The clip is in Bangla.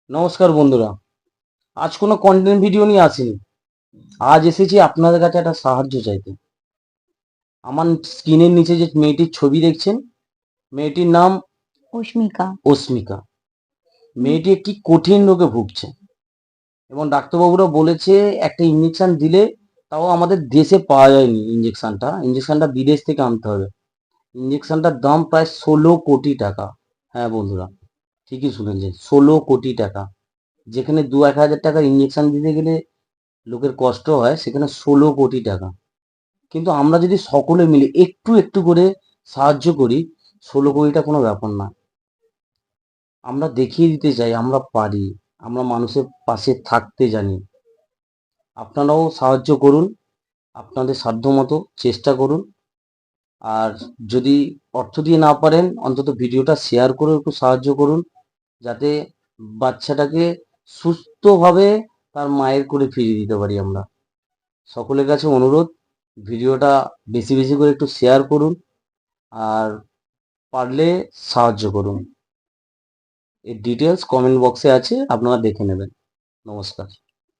নমস্কার বন্ধুরা। আজ কোনো কন্টেন্ট ভিডিও নিয়ে আসিনি। আজ এসেছি আপনাদের কাছে একটা সাহায্য চাইতে। আমার স্ক্রিনের নিচে যে মেয়েটির ছবি দেখছেন, মেয়েটির নাম অস্মিকা। অস্মিকা। মেয়েটি একটি কঠিন রোগে ভুগছে এবং ডাক্তারবাবুরা বলেছে একটা ইঞ্জেকশন দিলে, তাও আমাদের দেশে পাওয়া যায়নি ইঞ্জেকশনটা বিদেশ থেকে আনতে হবে। ইঞ্জেকশনটার দাম প্রায় 16 কোটি টাকা। হ্যাঁ বন্ধুরা, ঠিকই শুনেছেন, 16 কোটি টাকা। যেখানে 1,000 টাকার ইঞ্জেকশন দিতে গেলে লোকের কষ্ট হয়, সেখানে 16 কোটি টাকা। কিন্তু আমরা যদি সকলে মিলে একটু একটু করে সাহায্য করি, 16 কোটিটা কোনো ব্যাপার না। আমরা দেখিয়ে দিতে চাই আমরা পারি, আমরা মানুষের পাশে থাকতে জানি। আপনারাও সাহায্য করুন, আপনাদের সাধ্যমতো চেষ্টা করুন। আর যদি অর্থ দিয়ে না পারেন, অন্তত ভিডিওটা শেয়ার করে একটু সাহায্য করুন, যাতে বাচ্চাটাকে সুস্থভাবে তার মায়ের কোলে ফিরিয়ে দিতে পারি আমরা। সকলের কাছে অনুরোধ, ভিডিওটা বেশি বেশি করে একটু শেয়ার করুন আর পারলে সাহায্য করুন। এর ডিটেলস কমেন্ট বক্সে আছে, আপনারা দেখে নেবেন। নমস্কার।